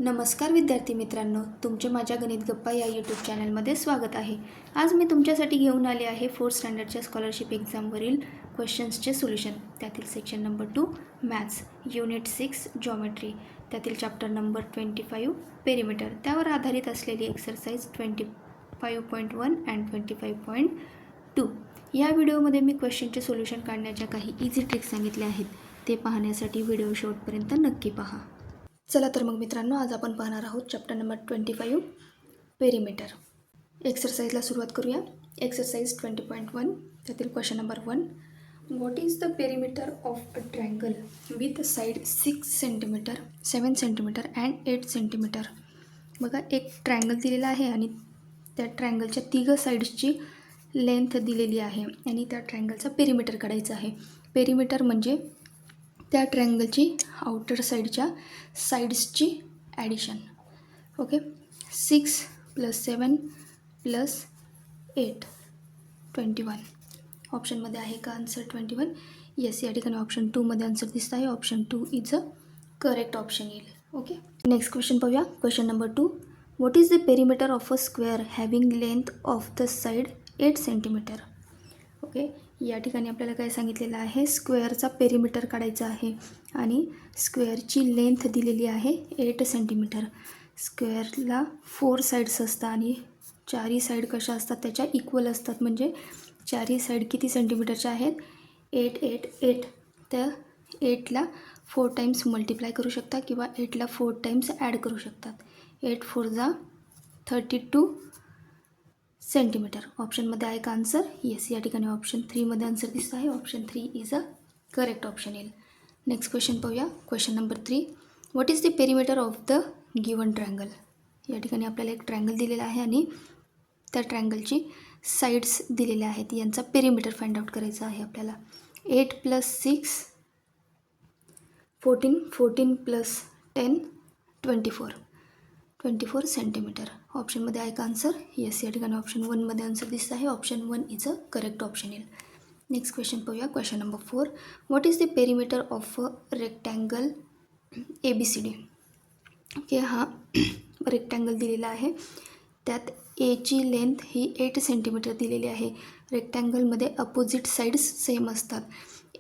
नमस्कार विद्यार्थी मित्रांनो, तुमचे माझ्या गणित गप्पा या यूट्यूब चॅनलमध्ये स्वागत आहे. आज मी तुमच्यासाठी घेऊन आले आहे 4th स्टँडर्डच्या स्कॉलरशिप एक्झामवरील क्वेश्चन्सचे सोल्युशन. त्यातील section number 2 maths, unit 6 geometry, त्यातील चॅप्टर नंबर 25 पेरिमीटर, त्यावर आधारित असलेली एक्सरसाइज 25.1 अँड 25.2. या व्हिडिओमध्ये मी क्वेश्चनचे सोल्युशन काढण्याच्या काही इझी ट्रिक्स सांगितल्या आहेत. ते पाहण्यासाठी व्हिडिओ शेवटपर्यंत नक्की पहा. चला तर मग मित्रांनो, आज आपण पाहणार आहोत चॅप्टर नंबर 25 पेरिमीटर. एक्सरसाइजला सुरुवात करूया. एक्सरसाइज 20.1 त्यातील question number 1. What is the perimeter of a triangle with side 6 centimetre 7 centimetre and 8 centimetre. बघा, एक ट्रायंगल दिलेला आहे आणि त्या ट्रायंगलच्या तिघ साईड्सची लेंथ दिलेली आहे आणि त्या ट्रायंगलचा पेरिमीटर काढायचा आहे. पेरिमीटर म्हणजे त्या ट्रायंगलची आउटर साईडच्या साईड्सची ॲडिशन. ओके, 6 + 7 + 8 21. ऑप्शनमध्ये आहे का आन्सर 21? येस, या ठिकाणी ऑप्शन 2 मध्ये आन्सर दिसत आहे. Option 2 is a correct option येईल. ओके, नेक्स्ट क्वेश्चन पाहूया. Question number 2. What is the perimeter of a square having length of the side 8 centimetre. Okay, या ठिकाणी आपल्याला काय सांगितलेलं आहे, स्क्वेअरचा पेरिमीटर काढायचा आहे आणि स्क्वेअरची लेंथ दिलेली आहे 8 सेंटीमीटर. स्क्वेअरला 4 साईड्स असतात आणि चारही साईड कशा असतात, त्याच्या इक्वल असतात. म्हणजे चारही साईड किती सेंटीमीटरच्या आहेत, 8 8 8. तर 8ला 4 टाईम्स मल्टिप्लाय करू शकता किंवा 8ला 4 टाईम्स ॲड करू शकतात. 8 4 जा 32 सेंटीमीटर. ऑप्शनमध्ये आहे का आन्सर? येस, या ठिकाणी ऑप्शन 3 मध्ये आन्सर दिसत आहे. Option 3 is a correct option येईल. नेक्स्ट क्वेश्चन पाहूया. Question number 3. What is the perimeter of the given triangle. या ठिकाणी आपल्याला एक ट्रायंगल दिलेला आहे आणि त्या ट्रायंगलची साईड्स दिलेल्या आहेत. यांचा पेरिमीटर फाइंड आउट करायचा आहे आपल्याला. 8 + 6 14 14 + 10 24 सेंटीमीटर. ऑप्शनमध्ये आहे का आन्सर? येस, या ठिकाणी ऑप्शन 1 मध्ये आन्सर दिसत आहे. Option 1 is a correct option येईल. नेक्स्ट क्वेश्चन पाहूया. Question number 4. What is the perimeter of a rectangle ABCD. Okay, हा रेक्टँगल दिलेला आहे. त्यात एची लेंथ ही 8 सेंटीमीटर दिलेली आहे. रेक्टँगलमध्ये अपोजिट साईड्स सेम असतात.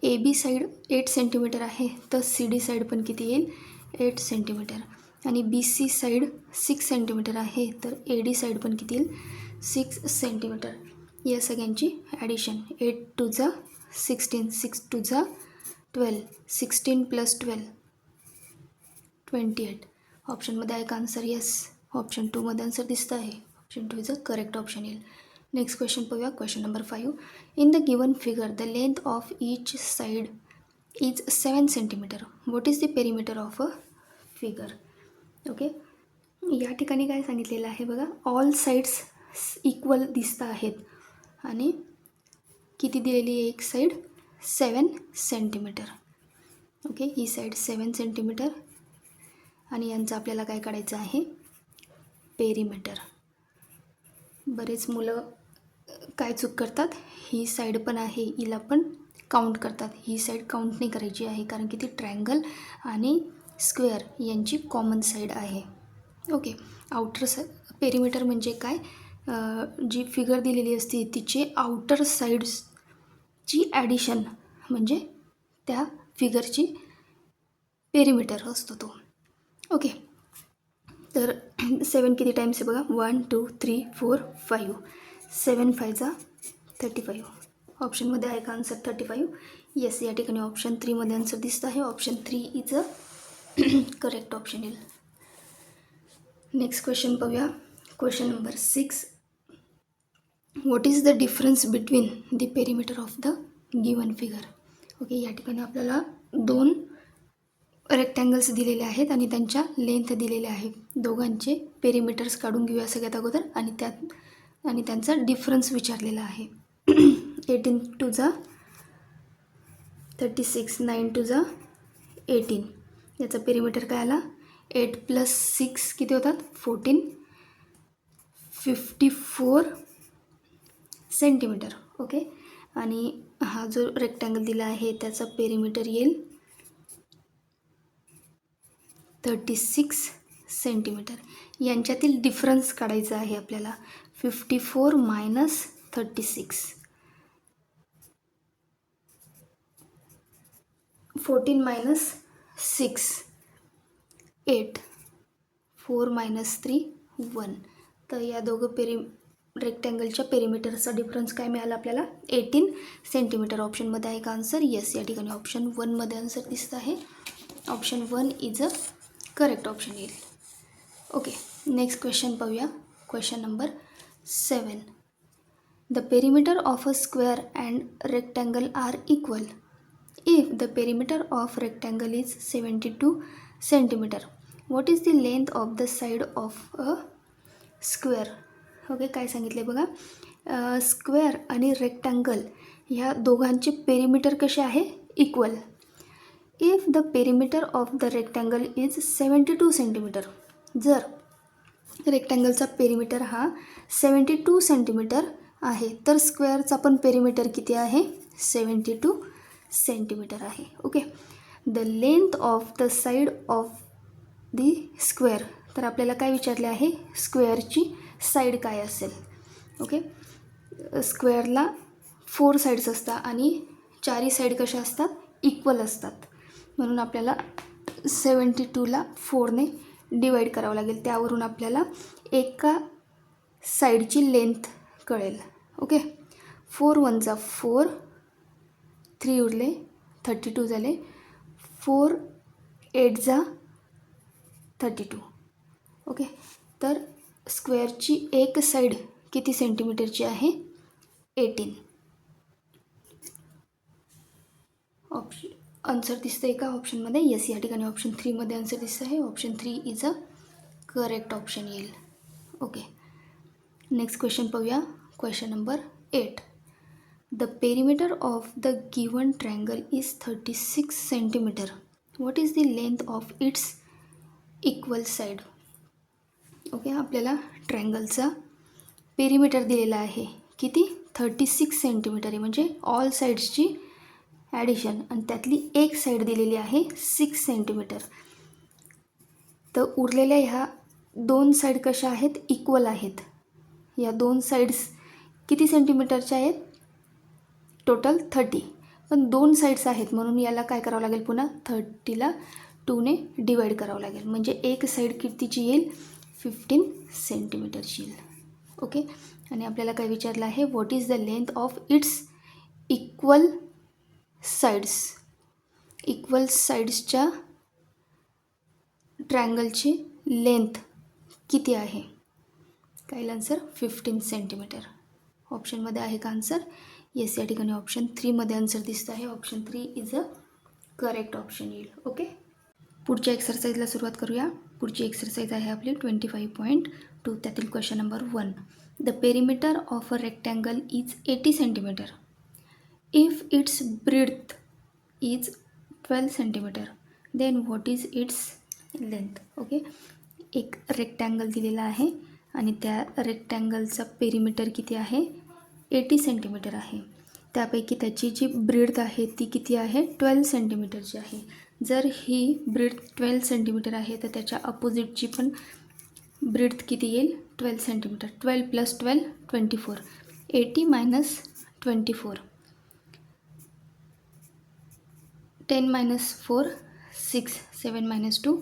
AB साईड 8 सेंटीमीटर आहे, तर CD साईड पण किती येईल, 8 सेंटीमीटर. आणि BC साईड 6 सेंटीमीटर आहे, तर AD साईड पण किती येईल, 6 सेंटीमीटर. या सगळ्यांची ॲडिशन 8 2 जा 16 6 2 जा 12 16 + 12 28. ऑप्शनमध्ये आहे का आन्सर? येस, ऑप्शन 2 मध्ये आन्सर दिसतं आहे. Option 2 is a correct option येईल. नेक्स्ट क्वेश्चन पाहूया. Question number 5. In the given figure the length of each side is 7 centimetre. What is the perimeter of a figure. Okay, या ठिकाणी काय सांगितलेलं आहे बघा, ऑल साईड्स इक्वल दिसत आहेत आणि किती दिलेली आहे, एक साईड 7 सेंटीमीटर. ओके, ही साईड 7 सेंटीमीटर आणि यांचं आपल्याला काय काढायचं आहे, पेरिमीटर. बरेच मुलं काय चूक करतात, ही साईड पण आहे, हिला पण काउंट करतात. ही साईड काउंट नाही करायची आहे, कारण की ती ट्रायंगल आणि स्क्वेअर यांची कॉमन साईड आहे. ओके, आउटर पेरिमीटर म्हणजे काय, जी फिगर दिलेली असते तिचे आउटर साईड्सची ॲडिशन म्हणजे त्या फिगरची पेरिमीटर असतो तो. ओके, तर 7 किती टाईम्स आहे बघा, 1 2 3 4 5 7 5 जा 35. ऑप्शनमध्ये आहे का आन्सर 35? येस, या ठिकाणी ऑप्शन 3 मध्ये आन्सर दिसत आहे. Option 3 is a correct option येईल. नेक्स्ट क्वेश्चन पाहूया. Question number 6. What is the difference between the perimeter of the given figure. Okay, या ठिकाणी आपल्याला 2 रेक्टँगल्स दिलेले आहेत आणि त्यांच्या लेंथ दिलेल्या आहेत. दोघांचे पेरिमीटर्स काढून घेऊया सगळ्यात अगोदर आणि त्यांचा डिफरन्स विचारलेला आहे. 18 2 जा 36 9 2 जा 18. याचा पेरिमीटर काय आला, 8 + 6 किती होतात, 14 54 सेंटीमीटर. ओके, आणि हा जो रेक्टँगल दिला आहे त्याचा पेरिमीटर येईल 36 सेंटीमीटर यांच्यातील डिफरन्स काढायचा आहे आपल्याला. 54 मायनस 36, 14 मायनस 6, 8, 4 मायनस 3, 1. तर या दोघं रेक्टँगलच्या पेरिमीटरचा डिफरन्स काय मिळाला आपल्याला? 18 सेंटीमीटर. ऑप्शनमध्ये आहे का आन्सर? येस, या ठिकाणी ऑप्शन 1मध्ये आन्सर दिसत आहे. Option 1 is a correct option येईल. ओके, नेक्स्ट क्वेश्चन पाहूया. Question number 7. The perimeter of a square and rectangle are equal if the perimeter of rectangle is 72 centimetre. What is the length of the side of a square? Okay, काय सांगितले बघा. Square आणि rectangle ह्या दोघांचे perimeter कसे आहे? Equal. If the perimeter of the rectangle is 72 centimetre. जर रेक्टँगलचा perimeter हा 72 सेंटीमीटर आहे तर स्क्वेअरचा पण पेरिमीटर किती आहे? 72 सेंटीमीटर आहे. Okay, the length of the side of the square. तर आपल्याला काय विचारले आहे? स्क्वेअरची साईड काय असेल? ओके, स्क्वेअरला 4 साईड्स असतात आणि चारही साईड कशा असतात? इक्वल असतात. म्हणून आपल्याला 72ला 4ने डिवाईड करावं लागेल. त्यावरून आपल्याला एका साईडची लेंथ कळेल. ओके, 4 1 जा 4, 3 उरले 32 झाले, 4 8 जा 32. ओके, तर स्क्वेअरची एक साईड किती सेंटीमीटरची आहे? 18. ऑप्शन आन्सर दिसतं आहे का ऑप्शनमध्ये? येस, या ठिकाणी ऑप्शन 3मध्ये आन्सर दिसतं आहे. Option 3 is a correct option येईल. ओके, नेक्स्ट क्वेश्चन पाहूया. Question number 8. The perimeter of the given triangle is 36 centimetre. What is the length of its equal side? Okay, आपल्याला ट्रायंगलचा पेरिमीटर दिलेला आहे किती? 36 सेंटीमीटर आहे. म्हणजे ऑल साईड्सची ॲडिशन आणि त्यातली एक साईड दिलेली आहे 6 सेंटीमीटर. तर उरलेल्या ह्या 2 साईड कशा आहेत? इक्वल आहेत. या 2 साईड्स किती सेंटीमीटरच्या आहेत? टोटल 30. पण 2 साईड्स आहेत म्हणून याला काय करावं लागेल? पुन्हा 30ला 2ने डिवाईड करावं लागेल. म्हणजे एक साईड कितीची येईल? 15 सेंटीमीटरची येईल. ओके, आणि आपल्याला काय विचारलं आहे? What is the length of its equal sides. Equal साईड्सच्या ट्रायंगलची लेंथ किती आहे? काय आन्सर? 15 सेंटीमीटर. ऑप्शनमध्ये आहे का आन्सर? येस, या ठिकाणी ऑप्शन 3मध्ये आन्सर दिसतं आहे. Option 3 is a correct option येईल. ओके, पुढच्या एक्सरसाइजला सुरुवात करूया. पुढची एक्सरसाइज आहे आपली 25.2. त्यातील question number 1. The perimeter of a rectangle is 80 centimetre. If its breadth is 12 centimetre then what is its length. Okay, एक रेक्टँगल दिलेला आहे आणि त्या रेक्टँगलचा पेरिमीटर किती आहे? 80 सेंटीमीटर आहे. त्यापैकी त्याची जी ब्रीथ आहे ती किती आहे? 12 सेंटीमीटरची आहे. जर ही ब्रीथ 12 सेंटीमीटर आहे तर त्याच्या अपोजिटची पण ब्रीथ किती येईल? 12 सेंटीमीटर. 12 + 12 24. 80 - 24. 10 - 4 6. 7 - 2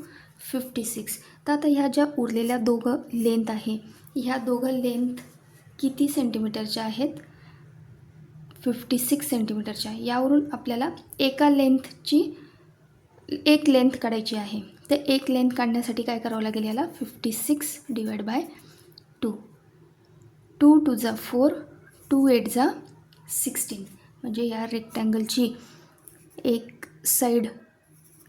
56. तर आता ह्या ज्या उरलेल्या दोघं लेंथ आहे ह्या दोघं लेंथ किती सेंटीमीटरच्या आहेत? 56 सेंटीमीटरच्या. यावरून आपल्याला एका लेंथची एक लेंथ काढायची आहे. तर एक लेंथ काढण्यासाठी काय करावं लागेल? याला 56 / 2. 2 2 जा 4, 2 8 जा 16. म्हणजे या रेक्टँगलची एक साईड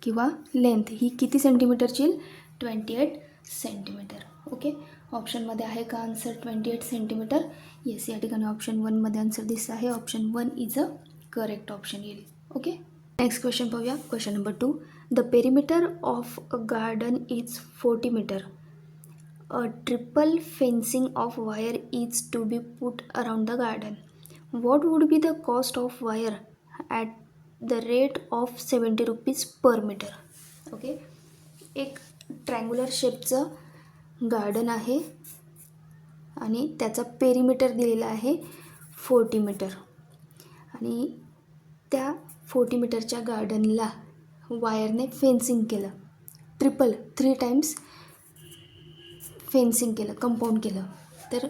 किंवा लेंथ ही किती सेंटीमीटरची येईल? 28 सेंटीमीटर. ओके, ऑप्शनमध्ये आहे का आन्सर? 28 सेंटीमीटर. येस, या ठिकाणी ऑप्शन 1मध्ये आन्सर दिसत आहे. Option 1 is a correct option येईल. ओके, नेक्स्ट क्वेश्चन पाहूया. Question number 2. The perimeter of a garden is 40 metre. A triple fencing of wire is to be put around the garden. What would be the cost of wire at the rate of 70 rupees per metre. Okay, एक triangular शेपचं garden आहे आणि त्याचा perimeter दिलेला आहे 40 metre. आणि त्या 40 मीटरच्या गार्डनला वायरने फेन्सिंग केलं, 3 टाइम्स फेन्सिंग केलं, कंपाऊंड केलं. तर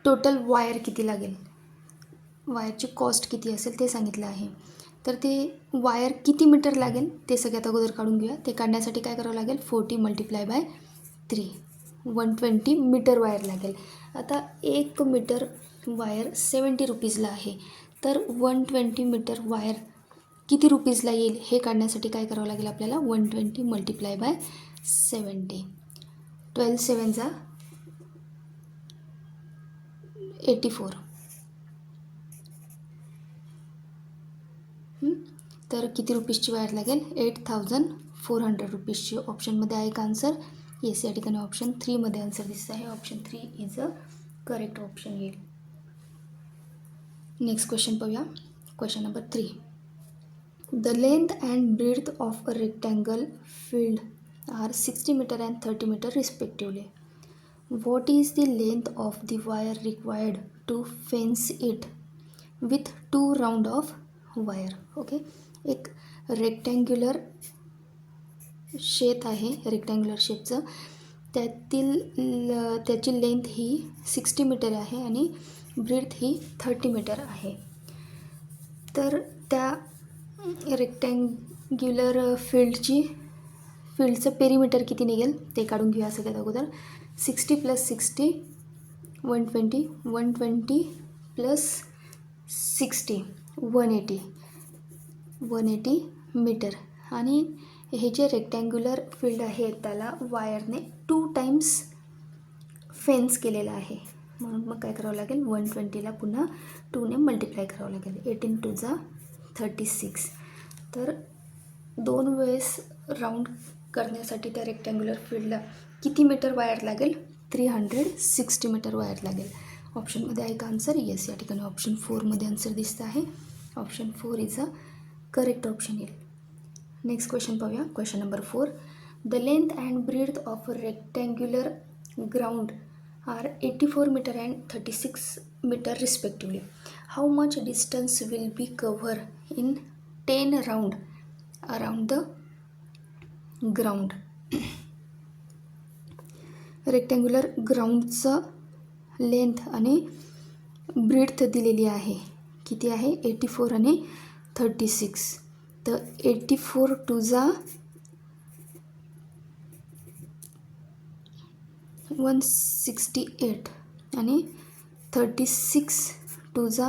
टोटल वायर किती लागेल, वायरची कॉस्ट किती असेल ते सांगितलं आहे. तर ते वायर किती मीटर लागेल ते सगळ्यात अगोदर काढून घेऊया. ते काढण्यासाठी काय करावं लागेल, 40 × 3 120 मीटर वायर लागेल. आता 1 मीटर वायर 70 रुपीजला आहे. तर 120 मीटर वायर किती रुपीजला येईल हे काढण्यासाठी काय करावं लागेल आपल्याला, 120 × 70, 12 7 84. तर किती रुपीजची वायर लागेल, 8400 रुपीजची. ऑप्शनमध्ये आहे का आन्सर, येस. या ठिकाणी ऑप्शन 3 मध्ये आन्सर दिसत आहे. Option 3 is a correct option येईल. नेक्स्ट क्वेश्चन पाहूया. Question number 3. The length and breadth of a rectangle field are 60 metre and 30 metre respectively. What is the length of the wire required to fence it with 2 round of wire? Okay, एक rectangular shape आहे, rectangular शेपचं त्याची length ही 60 metre आहे आणि breath ही 30 metre आहे. तर त्या rectangular फील्डचं perimeter किती निघेल ते काढून घेऊया सगळ्यात अगोदर. 60 + 60 120, 120 + 60 180 मीटर. आणि हे जे रेक्टँग्युलर फील्ड आहे त्याला वायरने 2 टाइम्स फेन्स केलेलं आहे. म्हणून मग काय करावं लागेल, 120ला पुन्हा 2ने मल्टिप्लाय करावं लागेल. 18 × 2 = 36. तर 2 वेळेस राऊंड करण्यासाठी त्या रेक्टँग्युलर फील्डला किती मीटर वायर लागेल, 360 मीटर वायर लागेल. ऑप्शनमध्ये आहे का आन्सर, येस. या ठिकाणी ऑप्शन 4 मध्ये आन्सर दिसतं आहे. Option 4 is a correct option येईल. नेक्स्ट क्वेश्चन पाहूया. Question number 4. The length and breadth of a rectangular ground are 84 metre and 36 metre respectively. How much distance will be cover in 10 round around the ground. Rectangular ग्राउंडचं length आणि breadth दिलेली आहे, किती आहे, 84 आणि 36. तर 84 × 2 = 168 आणि 36 × 2 =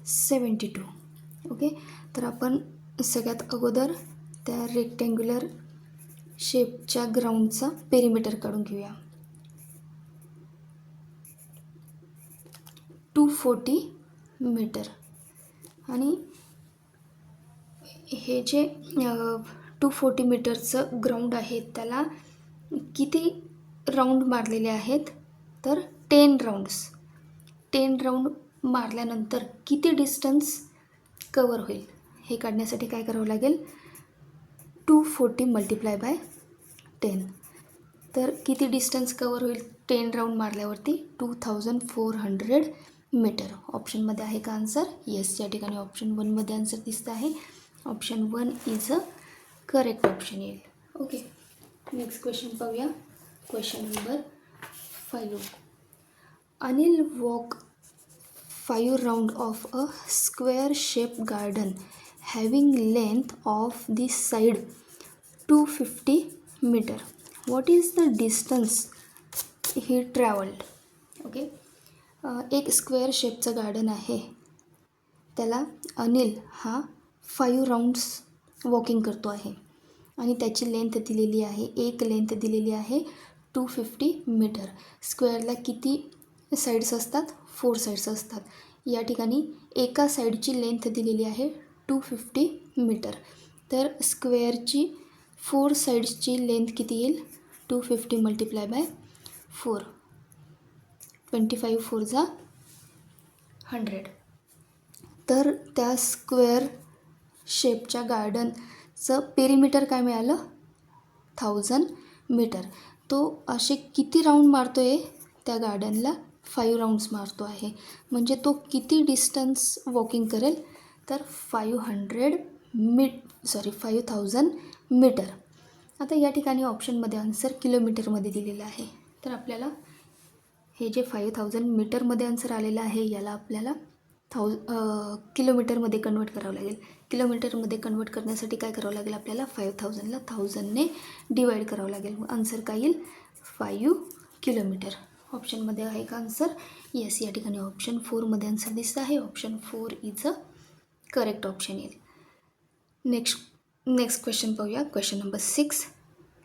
72. ओके, तर आपण सगळ्यात अगोदर त्या रेक्टँग्युलर शेपच्या ग्राउंडचा पेरिमीटर काढून घेऊया. 240 मीटर. आणि हे जे 240 मीटरचं ग्राउंड आहे त्याला किती राऊंड मारलेले आहेत, तर 10 राऊंड्स. 10 राऊंड मारल्यानंतर किती डिस्टन्स कवर होईल हे काढण्यासाठी काय करावं लागेल, 240 × 10. तर किती डिस्टन्स कवर होईल 10 राऊंड मारल्यावरती, 2400 मीटर. ऑप्शनमध्ये आहे का आन्सर, येस. या ठिकाणी ऑप्शन 1 मध्ये आन्सर दिसतं आहे. Option 1 is a correct option येईल. ओके, नेक्स्ट क्वेश्चन पाहूया. Question number 5. Anil walk 5 round of a square shape garden having length of the side 250 metre. What is the distance he travelled. Okay, एक square शेपचं garden आहे, त्याला अनिल हा 5 rounds walking करतो आहे आणि त्याची लेंथ दिलेली आहे, एक लेंथ दिलेली आहे 250 मीटर. स्क्वेअरला किती साईड्स असतात, 4 साईड्स असतात. या ठिकाणी एका साईडची लेंथ दिलेली आहे 250 मीटर. तर स्क्वेअरची 4 साईड्सची लेंथ किती येईल, 250 × 4, 25 4 = 100. तर त्या स्क्वेअर शेपच्या पेरिमीटर काय मिळालं 1000 मीटर. तो असे किती राऊंड मारतो आहे त्या गार्डनला 5 राऊंड्स मारतो आहे. म्हणजे तो किती डिस्टन्स वॉकिंग करेल तर 5000 मीटर. आता या ठिकाणी ऑप्शनमध्ये आन्सर किलोमीटरमध्ये दिलेलं आहे. तर आपल्याला हे जे 5000 मीटरमध्ये आन्सर आलेलं आहे याला आपल्याला किलोमीटरमध्ये कन्वर्ट करावं लागेल. किलोमीटरमध्ये कन्वर्ट करण्यासाठी काय करावं लागेल आपल्याला 5000ला 1000ने डिवाईड करावं लागेल. आन्सर काय येईल 5 किलोमीटर. ऑप्शनमध्ये आहे का आन्सर? येस, या ठिकाणी ऑप्शन 4मध्ये आन्सर दिसतं आहे. Option 4 is a correct option येईल. नेक्स्ट क्वेश्चन पाहूया. Question number 6.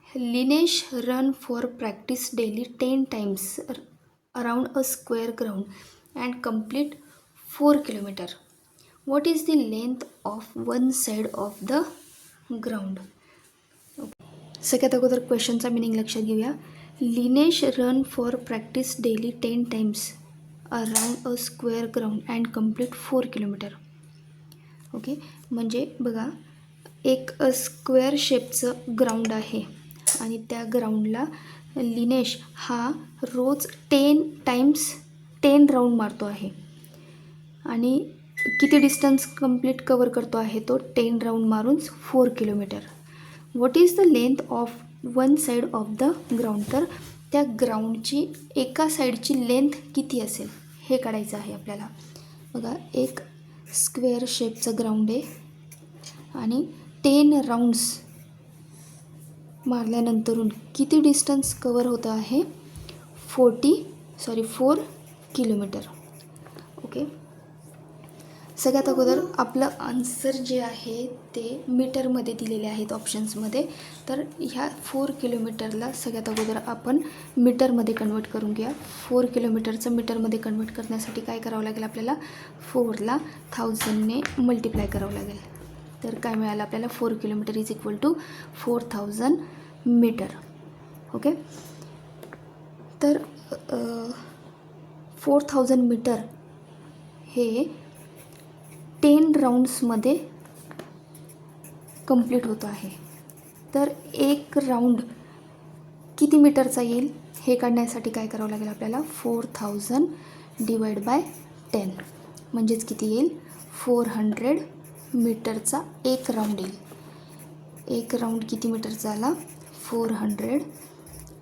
Linesh run for practice daily 10 times around a square ground and complete 4 kilometre. What is the length of one side of the ground? सगळ्यात अगोदर क्वेश्चनचा meaning लक्षात घेऊया. Linesh run for practice daily 10 times around a square ground and complete 4 kilometre. Okay, म्हणजे बघा एक square शेपचं ground आहे आणि त्या ग्राउंडला लिनेश हा रोज 10 टाइम्स 10 राऊंड मारतो आहे आणि किती डिस्टन्स कंप्लीट कवर करतो आहे तो 10 राऊंड मारून 4 kilometre. What is the length of one side of the ground. तर त्या ग्राउंडची एका साईडची लेंथ किती असेल हे काढायचं आहे आपल्याला. बघा एक स्क्वेअर शेपचं ग्राउंड आहे आणि 10 राऊंड्स मारल्यानंतरून किती डिस्टन्स कवर होतं आहे 4 किलोमीटर. ओके, सगळ्यात अगोदर आपलं आन्सर जे आहे ते मीटरमध्ये दिलेले आहेत ऑप्शन्समध्ये. तर ह्या 4 किलोमीटरला सगळ्यात अगोदर आपण मीटरमध्ये कन्वर्ट करून घ्या. 4 किलोमीटरचं मीटरमध्ये कन्वर्ट करण्यासाठी काय करावं लागेल आपल्याला 4ला 1000ने मल्टिप्लाय करावं लागेल. तर काय मिळालं आपल्याला 4 kilometre is equal to 4000 metre. Okay, तर 4000 मीटर हे 10 राऊंड्समध्ये कंप्लीट होतं आहे. तर एक राऊंड किती मीटरचा येईल हे काढण्यासाठी काय करावं लागेल आपल्याला 4000 डिवाइड बाय 10 म्हणजेच किती येईल 400 मीटरचा एक राऊंड येईल. एक राऊंड किती मीटरचा आला 400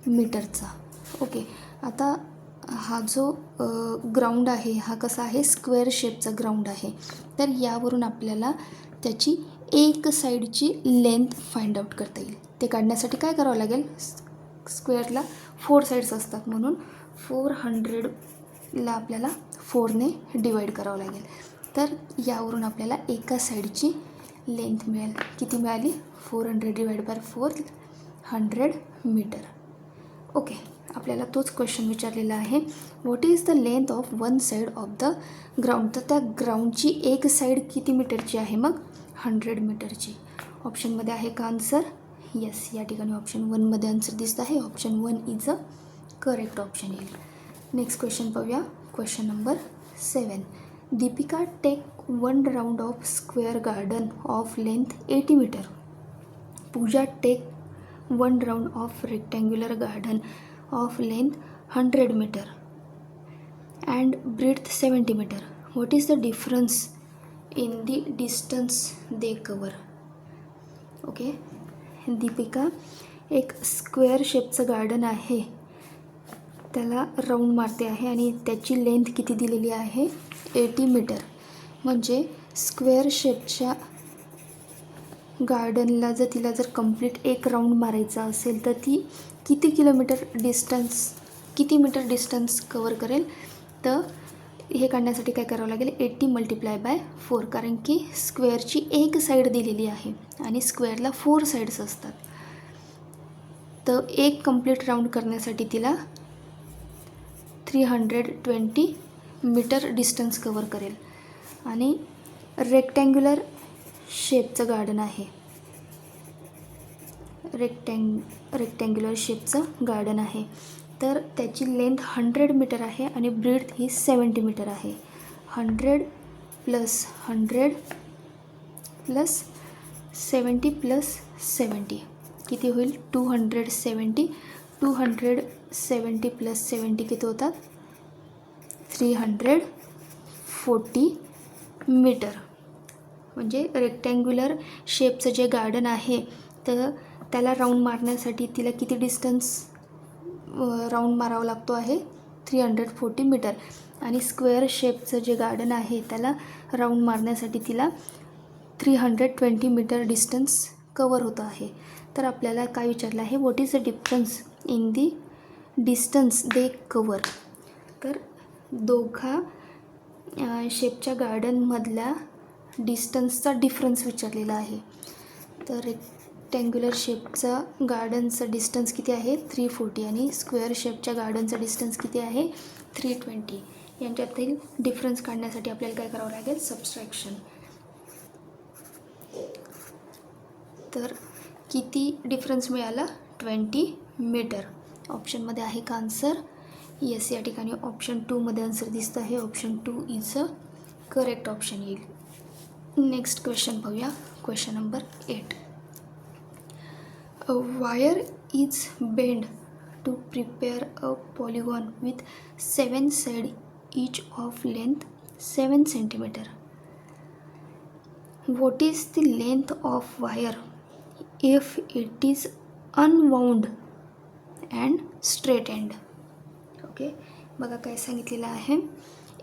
मीटरचा. ओके, आता हा जो ग्राउंड आहे हा कसा आहे स्क्वेअर शेपचा ग्राउंड आहे. तर यावरून आपल्याला त्याची एक साईडची लेंथ फाइंड आउट करता येईल. ते काढण्यासाठी काय करावं लागेल स्क्वेअरला 4 साईड्स असतात म्हणून 400ला आपल्याला 4ने डिवाईड करावं लागेल. तर यावरून आपल्याला एका साईडची लेंथ मिळेल. किती मिळाली 400 डिवाइड बाय 400 मीटर. ओके, आपल्याला तोच क्वेश्चन विचारलेला आहे. What is the length of one side of the ground. तर त्या ग्राउंडची एक साईड किती मीटरची आहे मग 100 मीटरची. ऑप्शनमध्ये आहे का आन्सर? येस, या ठिकाणी ऑप्शन 1मध्ये आन्सर दिसत आहे. Option 1 is a correct option येईल. नेक्स्ट क्वेश्चन पाहूया. Question number 7. Deepika take 1 round of square garden of length 80 metre. Pooja take 1 round of rectangular garden of length 100 meter and breadth 70 meter. What is the difference in the distance they cover? Okay, Deepika एक square शेपचं garden आहे त्याला round मारते आहे आणि त्याची length किती दिलेली आहे 80 मीटर. म्हणजे स्क्वेअर शेपच्या गार्डनला तिला जर कंप्लीट एक राऊंड मारायचा असेल तर ती किती मीटर डिस्टन्स कवर करेल. तर हे काढण्यासाठी काय करावं लागेल 80 मल्टिप्लाय बाय 4. कारण की स्क्वेअरची एक साईड दिलेली आहे आणि स्क्वेअरला 4 साईड्स असतात. तर एक कंप्लीट राऊंड करण्यासाठी तिला 320 मीटर डिस्टन्स कवर करेल. आणि रेक्टँग्युलर शेपचं गार्डन आहे. रेक्टँग्युलर शेपचं गार्डन आहे तर त्याची लेंथ 100 मीटर आहे आणि ब्रेड्थ ही 70 मीटर आहे. 100 + 100 + 70 प्लस 70 किती होईल? 270. 270 प्लस 70 किती होतात? 340 मीटर. म्हणजे रेक्टँग्युलर शेपचं जे गार्डन आहे तर त्याला राऊंड मारण्यासाठी तिला किती डिस्टन्स राऊंड मारावा लागतो आहे? 340 मीटर. आणि स्क्वेअर शेपचं जे गार्डन आहे त्याला राऊंड मारण्यासाठी तिला 320 मीटर डिस्टन्स कवर होतं आहे. तर आपल्याला काय विचारलं आहे? What is the difference in the distance they cover. तर दोघा शेपच्या गार्डनमधल्या डिस्टन्सचा डिफरन्स विचारलेला आहे. तर रेक्टँग्युलर शेपचा गार्डनचा डिस्टन्स किती आहे? 340 आणि स्क्वेअर शेपच्या गार्डनचा डिस्टन्स किती आहे? 320. यांच्यातील डिफरन्स काढण्यासाठी आपल्याला काय करावं लागेल? सबस्ट्रॅक्शन. तर किती डिफरन्स मिळाला? 20 मीटर. ऑप्शनमध्ये आहे का आन्सर? येस. या ठिकाणी ऑप्शन 2मध्ये आन्सर दिसतं आहे. Option 2 is a correct option येईल. नेक्स्ट क्वेश्चन पाहूया. Question number 8. A wire is bend to prepare a polygon with 7 side each of length 7 centimeter. What is the length of wire if it is unwound and straightened? Okay, बघा काय सांगितलेलं आहे.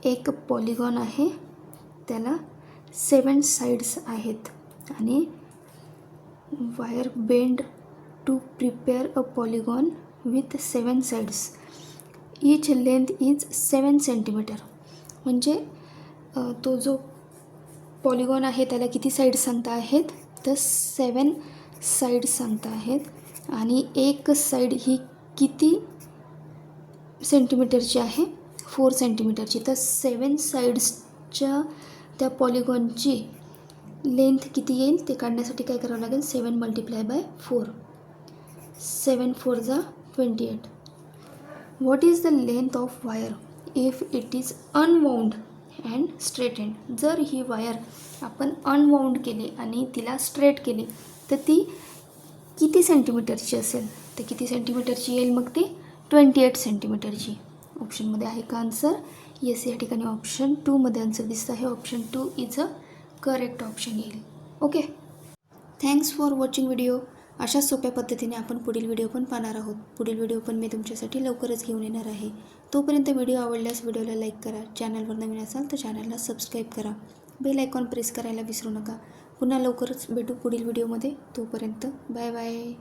एक polygon आहे, त्याला 7 sides आहेत आणि wire bend to prepare a polygon with 7 sides. Each length is 7 centimetre. म्हणजे तो जो पॉलिगॉन आहे त्याला किती साईड्स सांगता आहेत? तर 7 साईड्स सांगता आहेत. आणि एक साईड ही किती सेंटीमीटरची आहे? 4 सेंटीमीटरची. तर 7 साईड्सच्या त्या पॉलिगॉनची लेंथ किती येईल ते काढण्यासाठी काय करावं लागेल? 7 मल्टिप्लाय बाय 4. 7 4 जा 28. What is the length of wire if it is unwound and straightened? जर ही वायर आपण अनवाउंड केली आणि तिला स्ट्रेट केली तर ती किती सेंटीमीटरची असेल? तर किती सेंटीमीटरची येईल मग ती? 28 सेंटीमीटरची. ऑप्शनमध्ये आहे का आन्सर? येस. या ठिकाणी ऑप्शन 2मध्ये आन्सर दिसतं आहे. Option 2 is a correct option येईल. Okay, thanks for watching video. अशा सोप्या पद्धतीने आपण पुढील व्हिडिओ पण पाहणार आहोत. पुढील व्हिडिओ पण मी तुमच्यासाठी लवकरच घेऊन येणार आहे. तोपर्यंत व्हिडिओ आवडल्यास व्हिडिओला लाईक करा. चॅनलवर नवीन असाल तर चॅनलला सबस्क्राईब करा. बेल आयकॉन प्रेस करायला विसरू नका. पुन्हा लवकरच भेटू पुढील व्हिडिओमध्ये. तोपर्यंत बाय बाय.